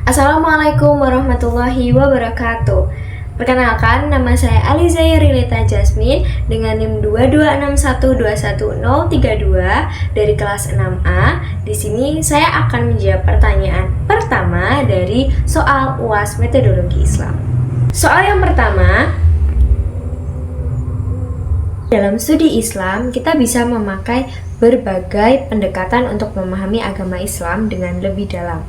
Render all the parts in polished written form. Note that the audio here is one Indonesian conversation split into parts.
Assalamualaikum warahmatullahi wabarakatuh. Perkenalkan, nama saya Aliza Yurilita Jasmine dengan NIM 226121032 dari kelas 6A. Di sini saya akan menjawab pertanyaan pertama dari soal UAS Metodologi Islam. Soal yang pertama, dalam studi Islam, kita bisa memakai berbagai pendekatan untuk memahami agama Islam dengan lebih dalam.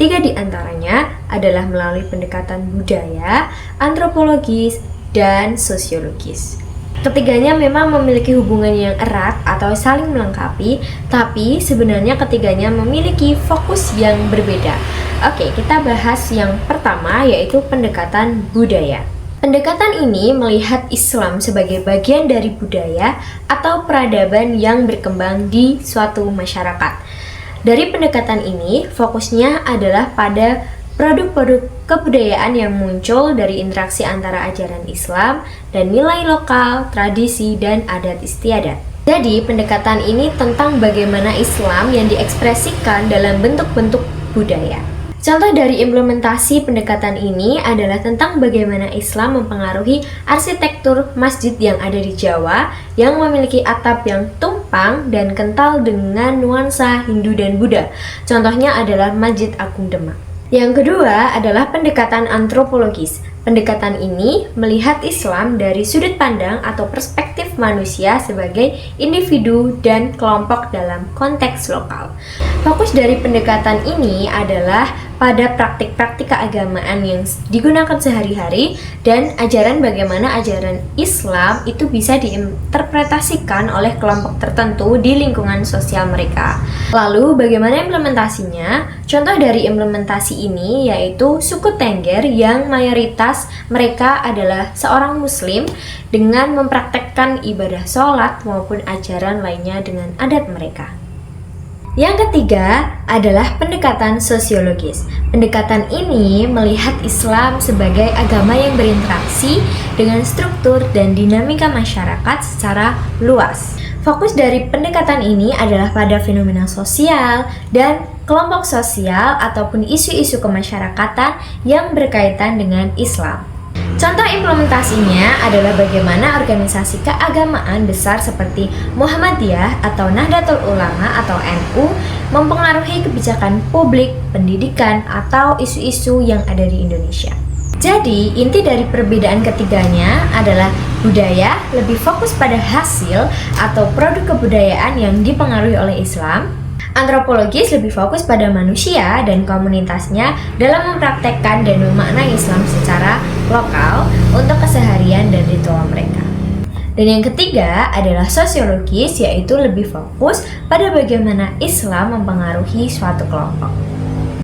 3 di antaranya adalah melalui pendekatan budaya, antropologis, dan sosiologis. Ketiganya memang memiliki hubungan yang erat atau saling melengkapi, tapi sebenarnya ketiganya memiliki fokus yang berbeda. Oke, kita bahas yang pertama, yaitu pendekatan budaya. Pendekatan ini melihat Islam sebagai bagian dari budaya atau peradaban yang berkembang di suatu masyarakat. Dari pendekatan ini, fokusnya adalah pada produk-produk kebudayaan yang muncul dari interaksi antara ajaran Islam dan nilai lokal, tradisi, dan adat istiadat. Jadi, pendekatan ini tentang bagaimana Islam yang diekspresikan dalam bentuk-bentuk budaya. Contoh dari implementasi pendekatan ini adalah tentang bagaimana Islam mempengaruhi arsitektur masjid yang ada di Jawa yang memiliki atap yang tumpang dan kental dengan nuansa Hindu dan Buddha. Contohnya adalah Masjid Agung Demak. Yang kedua adalah pendekatan antropologis. Pendekatan ini melihat Islam dari sudut pandang atau perspektif manusia sebagai individu dan kelompok dalam konteks lokal. Fokus dari pendekatan ini adalah pada praktik-praktik keagamaan yang digunakan sehari-hari dan ajaran bagaimana ajaran Islam itu bisa diinterpretasikan oleh kelompok tertentu di lingkungan sosial mereka. Lalu bagaimana implementasinya? Contoh dari implementasi ini yaitu suku Tengger yang mayoritas mereka adalah seorang muslim dengan mempraktekkan ibadah sholat maupun ajaran lainnya dengan adat mereka. Yang ketiga adalah pendekatan sosiologis. Pendekatan ini melihat Islam sebagai agama yang berinteraksi dengan struktur dan dinamika masyarakat secara luas. Fokus dari pendekatan ini adalah pada fenomena sosial dan kelompok sosial ataupun isu-isu kemasyarakatan yang berkaitan dengan Islam. Contoh implementasinya adalah bagaimana organisasi keagamaan besar seperti Muhammadiyah atau Nahdlatul Ulama atau NU mempengaruhi kebijakan publik, pendidikan, atau isu-isu yang ada di Indonesia. Jadi, inti dari perbedaan ketiganya adalah budaya lebih fokus pada hasil atau produk kebudayaan yang dipengaruhi oleh Islam. Antropologis lebih fokus pada manusia dan komunitasnya dalam mempraktekkan dan memaknai Islam secara lokal untuk keseharian dan ritual mereka. Dan yang ketiga adalah sosiologis, yaitu lebih fokus pada bagaimana Islam mempengaruhi suatu kelompok.